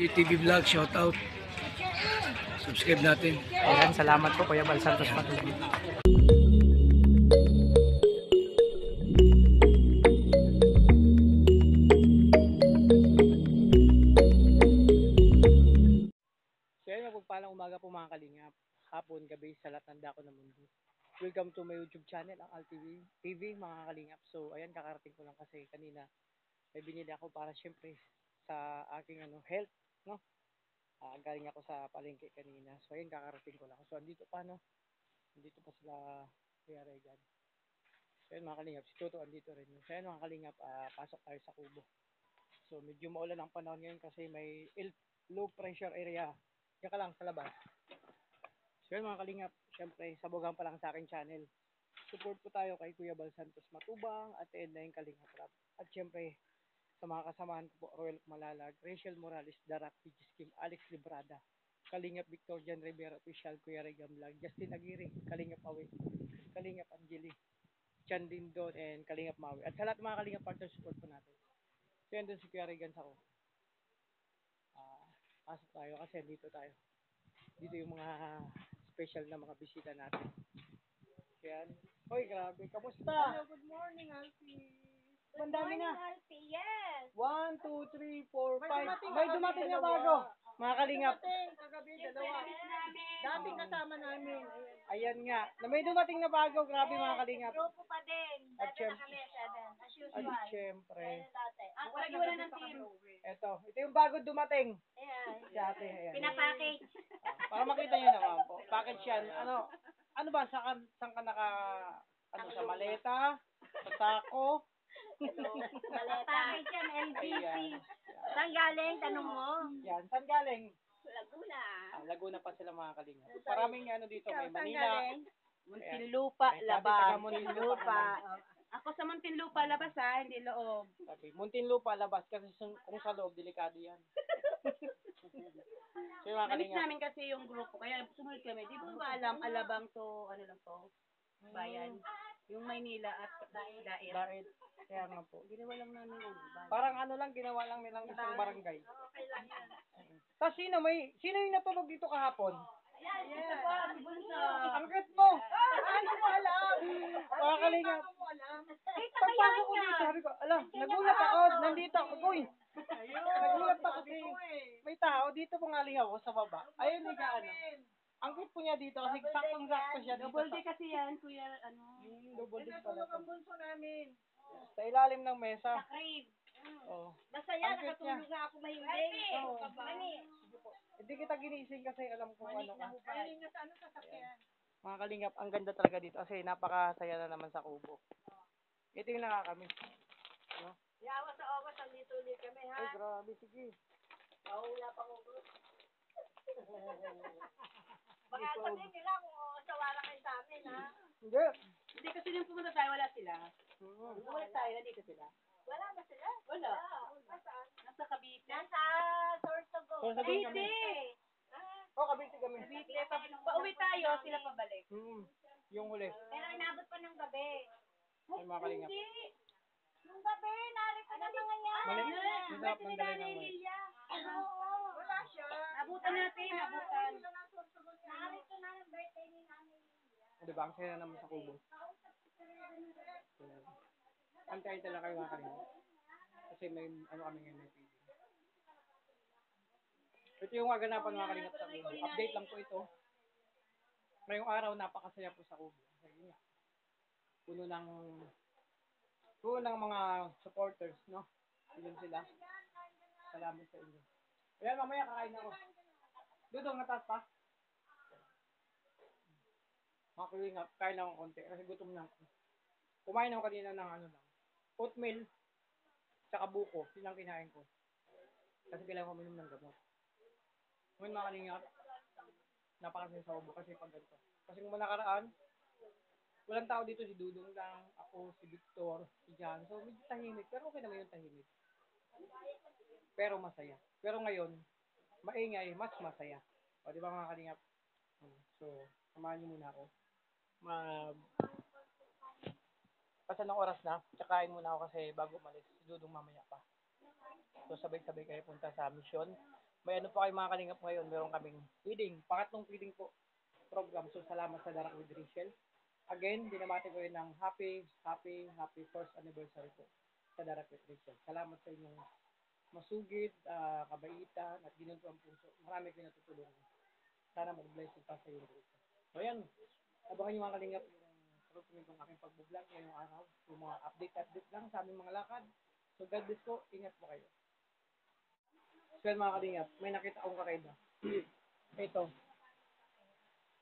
TV Vlog, shout out. Subscribe natin. Ayan, salamat po Kuya Bal Santos Matubig. So yan, magpagpalang umaga po mga kalingap. Hapon, gabi, sa lahat ng dako ng mundo. Welcome to my YouTube channel, ang AlTV TV mga kalingap. So ayan, kakarating ko lang kasi kanina may binili ako para syempre sa aking health, no? Galing ako sa palengke kanina. So ayun, kakarating ko lang. So andito pa pa sila Kuya Regan. So ayun mga kalingap, si Toto andito rin. So ayun mga kalingap, pasok tayo sa kubo. So medyo maulan ang panahon ngayon kasi may low pressure area. Diyan ka lang sa labas. So yun mga kalingap, syempre sabugan pa lang sa aking channel. Support po tayo kay Kuya Bal Santos Matubang at Edna yung Kalingap Rap. At syempre sa mga kasamahan ko po, Royal Malalag, Rachel Morales, Darak, Pidges Kim, Alex Librada, Kalingap Victor Jan Rivera Official, Kuya Regan Vlog, Justin Aguirre, Kalingap Awe, Kalingap Angeli, Chan Dindon, and Kalingap Maui. At sa lahat mga Kalingap partner, support po natin. So yan doon si Kuya Regan sa ko. Pasok tayo kasi dito tayo. Dito yung mga special na mga bisita natin. Yan. Hoy, grabe. Kamusta? Hello, good morning, Alfie. Ang dami na. Alfie. Yes. 1, 2, 3, 4, 5. May Dumating na dalawa. bago. Mga kalingap. Kagabi, dalawa. Dating kasama namin. Ayan nga. May dumating na bago. Grabe mga kalingap. Grupo pa din. At Dati na kami siya din. As At usual. syempre. Dati. Wala ng team. Ito yung bago dumating. Ayan. Si ate. Ayan. Pinapackage. Para makita nyo naman po. Package yan. Ano ba? Saan ka naka... sa maleta? Sa sako? Package yan, LBC. Ayan. Saan galing? Tanong mo. Yan. Saan galing? Laguna. Laguna pa sila mga kalingap. Maraming dito. May Manila. Muntinlupa, May labas. sabi, taga Muntinlupa. Ako sa Muntinlupa, labas ha, hindi loob. Sabi, Muntinlupa labas kasi kung sa loob, delikado yan. So yung mga Namiss kalingap. namin kasi yung grupo, kaya sumunod kami. Di ba alam, alabang to, ano lang to, bayan. Yung Maynila at Daer. Dahil, kaya nga po. Ginawa lang namin yung bayan. Parang ginawa lang nilang isang barangay. Tapos sino yung natulog dito kahapon? Ito pa, si Bunso. Ang cute mo! Ano mo alam? Mga kalingap. Pagpasok ko dito, sabi ko, nagulat ako, nandito ako, boy. Nagulat ako kasi may tao dito pong aling ako sa baba. Ayun, ang cute po niya dito kasi saktong-sakto siya dito. Double D kasi yan, kuya, Double D pala to. Bunso namin. Sa ilalim ng mesa. crave. Oh. Basta yan, Ang cute niya. nakatulog na ako mahimbing. Oo. Mani. Hindi kita ginising kasi alam ko ano ka. Ayun yung sa ano sasakyan. Mga kalingap, ang ganda talaga dito kasi napakasaya na naman sa kubo. Ito yung nakakamiss. No? Yawa sa August, andito ulit kami ha. Ay, grabe, sige. Mahula pa August. Baka sabihin nila kung sawara kayo sa amin ha. Hindi. Hindi kasi nung pumunta tayo, wala sila. Hmm. Bumalik tayo, nandito sila. Wala ba sila? Wala. Nasaan? Nasa Cavite. Nasa Sorsogo. Sorsogo kami. Cavite. Oh, Cavite kami. Cavite. Pauwi tayo, sila pabalik. Yung huli. Pero inabot pa ng gabi. Ay, mga kalingap. Nung gabi, narito na mga yan. Masarap ng dalay ng may. Oo. Wala siya. Abutan natin, abutan. Narito na ng birthday ni Nanay Lilia. Diba, ang saya naman sa kubo. Antayin talaga kayo mga kalingap. Kasi may kami ngayon may TV. Ito yung aganapan mga kalingap sa kubo. Update lang po ito. Ngayong araw, napakasaya po sa kubo. Kasi nga, puno ng mga supporters, no? Yun sila. Salamat sa inyo. Ayan, mamaya kakain ako. Dudong, natas pa? Mga kalingap, kain ako konti. Kasi gutom na ako. Kumain ako kanina ng oatmeal, tsaka buko. Yun ang kinain ko. Kasi kailangan ko minom ng gamot. Ngayon mga kalingap, napakasaya sa kubo kasi pag ganito. Kasi kung nakaraan, walang tao dito, si Dudong lang, ako, si Victor, si Jan. So, medyo tahimik. Pero okay naman yung tahimik. Pero masaya. Pero ngayon, maingay, mas masaya. O, di ba mga kalingap? So, samahan niyo muna ako. Pasan ng oras na, tsakain muna ako kasi bago umalis, si Dudong mamaya pa. So, sabay-sabay kayo punta sa mission. May ano po kayo mga kalingap ngayon, meron kaming feeding, pangatlong feeding po program. So salamat sa Darak with Rachel. Again, dinamati ko yun ng happy first anniversary po sa Darak with Rachel. Salamat sa inyong masugid, kabaitan, at ginunto ang puso. Marami kayo natutulungan. Sana mag-blessing pa sa iyo. So yan, abangan nyo mga kalingap yung pag-upload ng aking pag-vlog ngayong araw. Yung mga update lang sa aming mga lakad. So God bless po, ingat po kayo. So yan mga kalingap, may nakita akong kakaiba. Ito.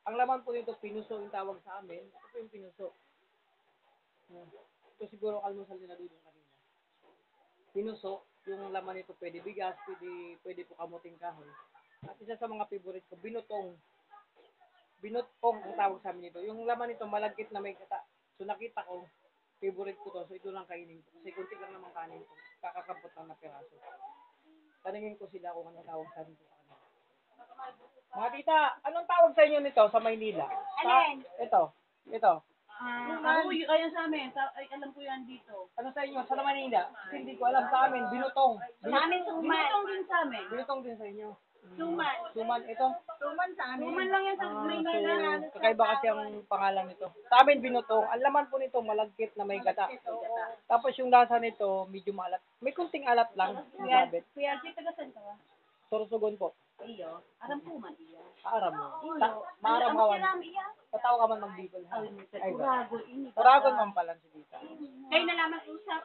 Ang laman po nito, pinuso yung tawag sa amin. Ito po yung pinuso. Ito siguro almusal nila doon kanina. Pinuso, yung laman nito pwede bigas, pwede po kamuting kahoy. At isa sa mga favorite ko, binutong. Binutong ang tawag sa amin nito. Yung laman nito, malagkit na may gata. So nakita ko, favorite ko to. So ito lang kainin ko. Kasi kunti lang naman kanin ko. Kakakampot lang na piraso. Tanungin ko sila kung ano tawag sa amin. Mga tita, anong tawag sa inyo nito sa Maynila? Alin? Ito. Ayan sa amin. Ay, alam ko yan dito. Ano sa inyo? Sa Manila? Kasi hindi ko alam sa amin. Binutong. Sa amin, suman. Binutong din sa amin. Binutong din sa inyo. Suman. Suman. Ito. Suman sa amin. Suman lang yan sa Maynila. So, kakaiba kasi ang pangalan nito. Sa amin, binutong. Ang laman po nito, malagkit na may gata. Tapos yung lasa nito, medyo maalat. May kunting alat lang. Sabit. Kuya, si tagasan ka ba? Sorsogon po. Iyo. Aram po man iyo. Aaram mo. Maaram kawan. iya. Katawa ka man mag-bicol. Ay, ba? Urago ini. Turagon man pala si Tita. Kayo na lamang usap.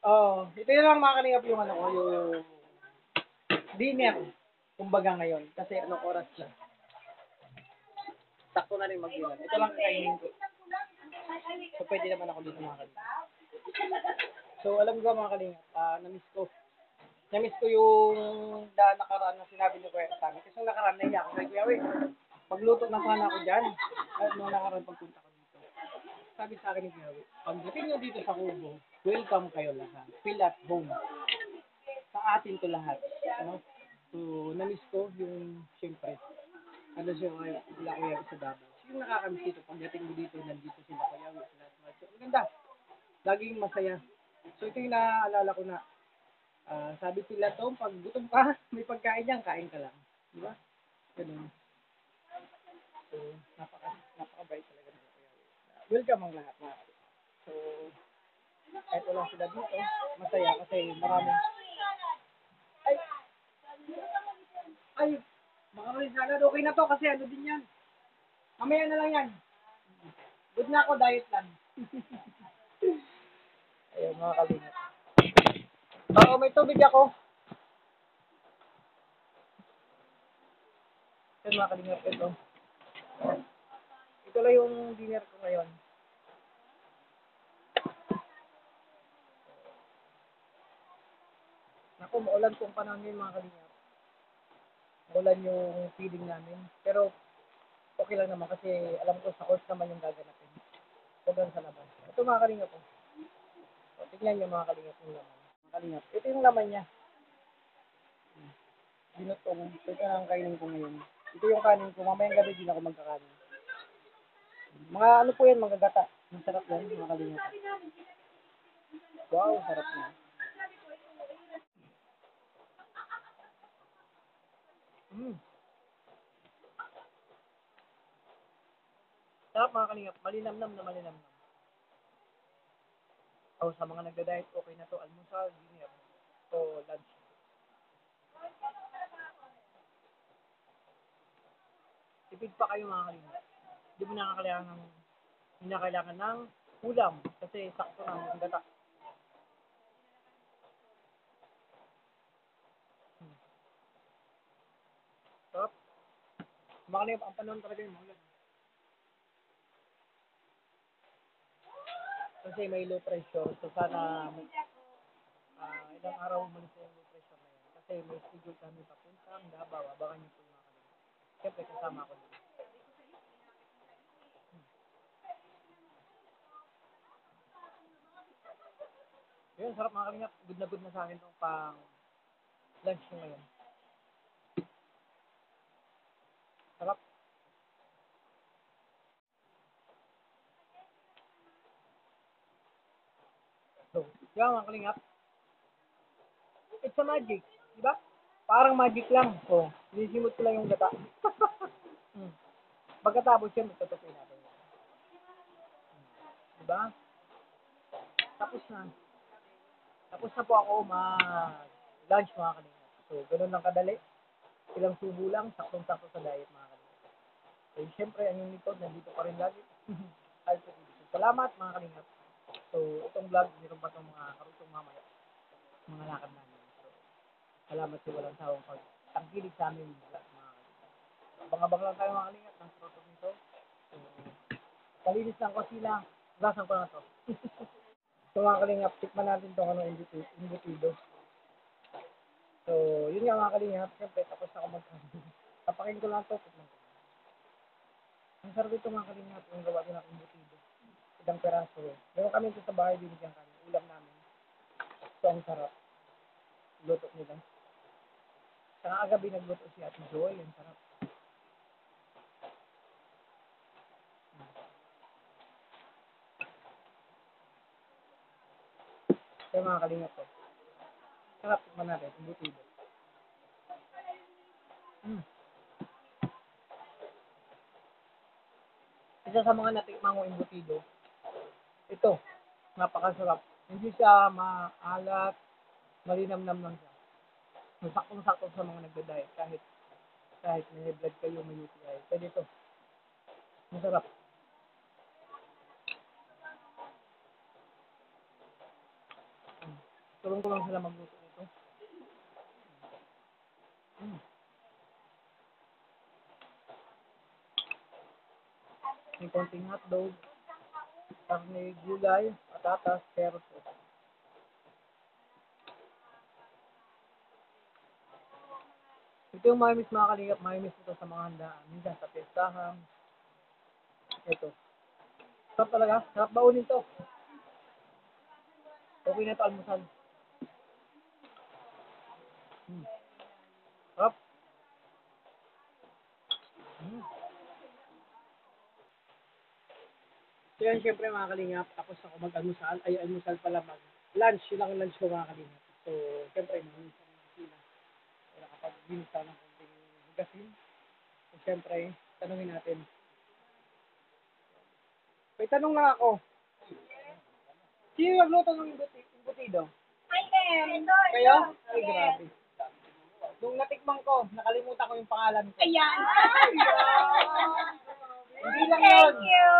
Oh, ito yun lang mga kalingap yung ano ko, yung dinner. Kumbaga ngayon. Kasi anong oras na. Sakto na rin mag-dinner. Ito lang kainin ko. So, pwede naman ako dito mga kalingap. So, alam ko mga kalingap, na-miss ko. Na-miss ko yung nakaraan na sinabi ni Kuya sa amin. Kasi yung nakaraan na ako kay Kuya, magluto na sana ako dyan. At nung nakaraan pagpunta ko dito. Sabi sa akin ni Kuya, pagdating nyo dito sa Kubo, welcome kayo lahat. Feel at home. Sa atin to lahat. No? So, na-miss ko yung, siyempre, ano siya, sila Kuya sa Davao. So, yung nakakamiss dito, pagdating mo dito, nandito sila Kuya, sila Smart. So, maganda. Laging masaya. So, ito yung naaalala ko na, sabi sila to, pag gutom ka, may pagkain yan, kain ka lang. Di ba? Ganun. So, napakabait talaga nila Kuya. Welcome ang lahat na. So, kahit wala sila dito, masaya kasi marami. Ay, makaroon salad. Okay na to kasi ano din yan. Mamaya na lang yan. Good na ako, diet lang. Ayun, mga kalingap. Oo, may tubig ako. Ayun, mga kalingap, ito. Ito lang yung dinner ko ngayon. Naku, maulan pong panahon ngayon mga kalingap. Maulan yung feeding namin. Pero, okay lang naman kasi alam ko sa course naman yung gaganapin. Sobrang sa labas. Ito mga kalingap po. So, tignan nyo mga kalingap yung laman. Mga kalingap. Ito yung laman niya. Binutong. Ito ang kainin ko ngayon. Ito yung kanin ko. Mamayang gabi din ako magkakanin. Mga ano po yan, mga gata. Ang sarap yan, mga kalingap. Wow, sarap yan. Sarap mga kalingap. Malinamnam na malinamnam. O, sa mga nagda-diet, okay na to. Almusal, dinner. O, lunch. Tipid pa kayo mga kalingap. Hindi mo nakakailangan ng ulam. Kasi sakto na ang gata. Sarap. Mga kalingap, ang panahon talaga yung mga kasi may low pressure. So sana ilang araw umalis yung low pressure na yun. Kasi may schedule kami papuntang Davao. Abangan niyo po yung mga kalingap. Siyempre kasama ako dito. Yun, sarap mga kalingap. Good na good na sa akin itong pang lunch nyo ngayon. Sarap. So, yun mga kalingap. It's a magic. Diba? Parang magic lang. O, nisimot ko lang yung gata. Pagkatapos yun, itutuloy natin. Diba? Tapos na. Tapos na po ako mag-lunch mga kalingap. So, ganun lang kadali. Ilang subo lang, saktong-sakto sa diet mga kalingap. So, syempre, ang yung likod, nandito pa rin lagi. Salamat mga kalingap. So, itong vlog, meron pa itong mga karutong mamaya. Mga lakad namin. So, salamat sa walang sawang pagtangkilig sa amin vlog mga kalingap. Abang-abang lang tayo mga kalingap ng karutong nito. So, kalinis lang ko sila. Gasan ko na to. So mga kalingap, tikman natin itong imbutido. So, yun nga mga kalingap, siyempre tapos ako tapakin ko lang ito, tikman ko. Ang sarap ito mga kalingap, yung gawa ko ng imbutido. Ilang peraso. Meron kami ito sa bahay, binigyan kami. Ulam namin. So, ang sarap. Luto nila. Saka agabi nagluto si Ate Joy, ang sarap. Kaya mga kalingap ko. Sarap tikman natin, imbutido. Isa sa mga natikman ko imbutido, ito, napakasarap. Hindi siya maalat, malinamnam lang siya. Masaktong-sakto sa mga nagda-diet, kahit may blood kayo, may UTI. Pwede ito. Masarap. Tulong ko lang sila magluto nito. May konting hotdog, may gulay, patatas, carrot. Ito yung mamiss mga kalingap, mamiss ito sa mga handaan. Minsan sa pestahan. Ito. Sarap talaga, sarap baunin to. Okay na ito almusal. Sarap. So yan, syempre mga kalingap, tapos ako mag-almusal, ay almusal pala mag-lunch, yun lang ang lunch ko mga kalingap. So, syempre, maminsan ng sila. So, nakapag-binis tayo ng konting hugasin. So, syempre, tanungin natin. May tanong lang ako. Sino nagluto ng imbutido? I am. Kayo? Ay, grabe. Nung natikman ko, nakalimutan ko yung pangalan ko. Ayan. Hindi lang yun. Thank you.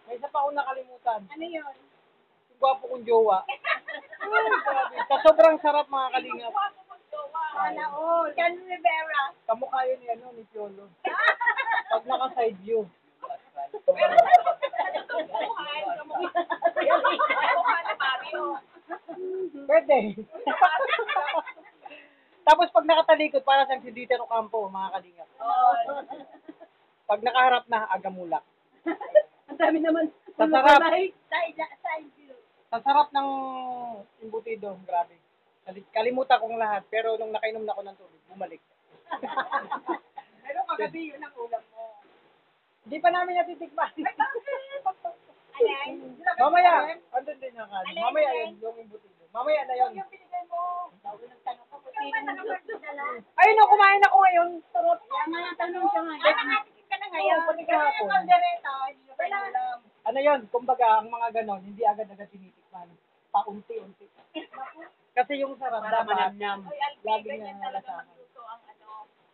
May isa pa akong nakalimutan. Ano yun? Yung gwapo kong jowa. Grabe. Sa sobrang sarap mga kalingap. Sana all. Ken Rivera. Kamukha yun ni Piolo. Pag naka-side view. Pwede. Tapos pag nakatalikod, para siyang si Dieter Ocampo, mga kalingap. Pag nakaharap na, agamulak. Ang dami naman. Sa sarap. Side view. Sa sarap ng imbutido, grabe. Kalimutan kong lahat, pero nung nakainom na ako ng tubig, bumalik. Pero kagabi yun ang ulam mo. Hindi pa namin natitikman. Alay. Mamaya, andun din yung kanin. Mamaya yun, yung imbutido. Mamaya na yun. Yung pinigay mo. Nagtanong ko. Ay, no, kumain ako ngayon. Sarap. Kaya nga natanong siya ngayon. Nakatikim ka na ngayon. Oo, pati kahapon. Kaya kaldereta, hindi nyo kayo ulam. Ano yun, kumbaga, ang mga ganon, hindi agad-agad tinitikman. Paunti-unti. Kasi yung sarap dapat, lagi niya nalasama.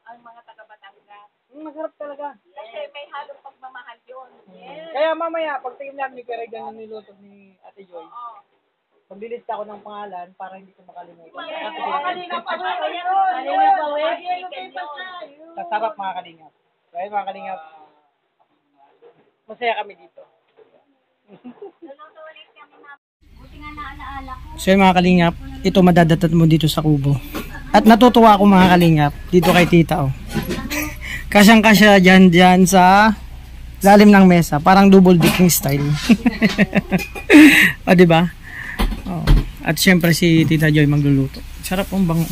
Ang mga taga-Batangas. Masarap talaga. Kasi may halong pagmamahal yun. Yes. Kaya mamaya, pag tingin namin ni Peregan yung niluto ni Ate Joy, maglilista ako ng pangalan para hindi ko makalimutan. Kanina pa ba? Kanina pa, wait. Sasarap mga kalingap. So ayun mga kalingap, masaya kami dito. Luluto ulit kami na. Buti nga naalaala ko. So yun mga kalingap, ito madadatat mo dito sa kubo. At natutuwa ako mga kalingap, dito kay tita oh. Kasyang-kasya dyan sa lalim ng mesa, parang double decking style. O diba? Oh. At syempre si Tita Joy magluluto. Sarap ang bango.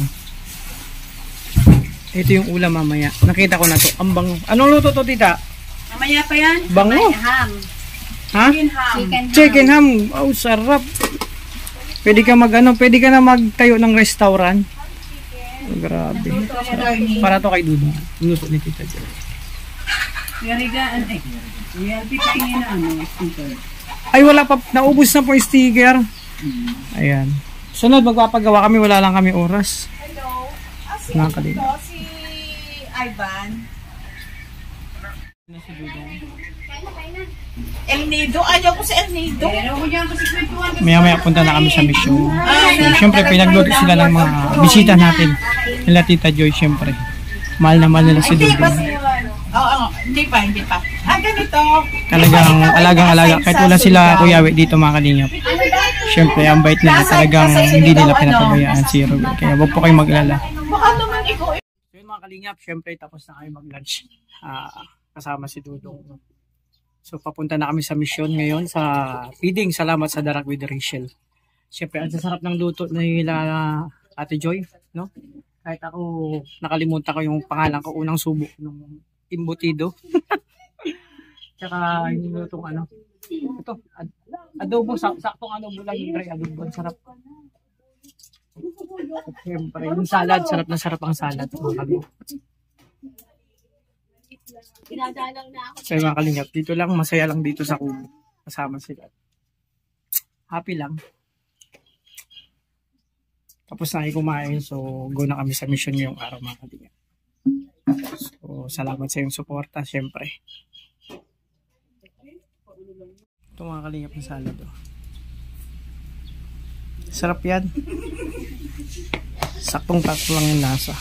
Ito yung ulam mamaya. Nakita ko na to, ang bango. Anong luto to tita? Mamaya pa yan? Bango. Ham. Ha? Chicken ham. Chicken ham. Oh, sarap. Pwede ka pwede ka na magtayo ng restaurant. Grabe. Para to kay Dudo. Luto ni Tita Joy. Ay, wala pa. Naubos na po yung sticker. Ayan. Sunod, magpapagawa kami. Wala lang kami oras. Hello. Nakakalina. Si Ivan. El Nido. Ayaw ko sa El Nido. Maya-maya punta na kami sa mission. So, syempre, pinagluto sila ng mga bisita natin. Nila Tita Joy, syempre. Mahal na mahal nila si Hindi Dudo. pa si... Oo, hindi pa. Ganito. Talagang alagang-alaga. Kahit wala sila kuyawi dito mga kalingap. Syempre, ang bait nila talagang hindi nila pinapabayaan si Robin. Kaya wag po kayong mag-alala. Baka naman ikaw. So yun mga kalingap, syempre tapos na kayo mag-lunch. Kasama si Dudong. So papunta na kami sa mission ngayon sa feeding. Salamat sa Darak with Rachel. Syempre, ang sasarap ng luto nila Ate Joy, no? Kahit ako nakalimutan ko yung pangalan ko, unang subo ng imbutido. Tsaka yung lutong ano. Ito, adobo, saktong adobo lang yung dry adobo. Ang sarap. At syempre, yung salad, sarap na sarap ang salad. Mga kalingap. Kaya mga kalingap, dito lang, masaya lang dito sa Kubo. Kasama sila. Happy lang. Tapos na kayo kumain, so go na kami sa mission ngayong araw mga kalingap. So, salamat sa iyong suporta, syempre. Ito mga kalingap ng salad. Oh. Sarap yan. Saktong-takto lang yung lasa.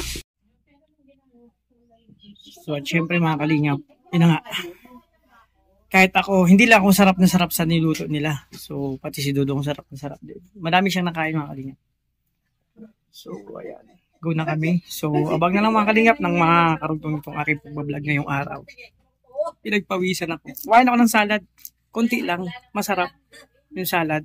So, at syempre mga kalingap, yun nga. Kahit ako, hindi lang ako sarap na sarap sa niluto nila. So, pati si Dudong sarap na sarap din. Madami siyang nakain mga kalingap. So, ayan. Go na kami. So, abang na lang mga kalingap ng mga karugtong itong aking pagbablog ngayong araw. Pinagpawisan ako. Kumain ako ng salad. Kunti lang. Masarap yung salad.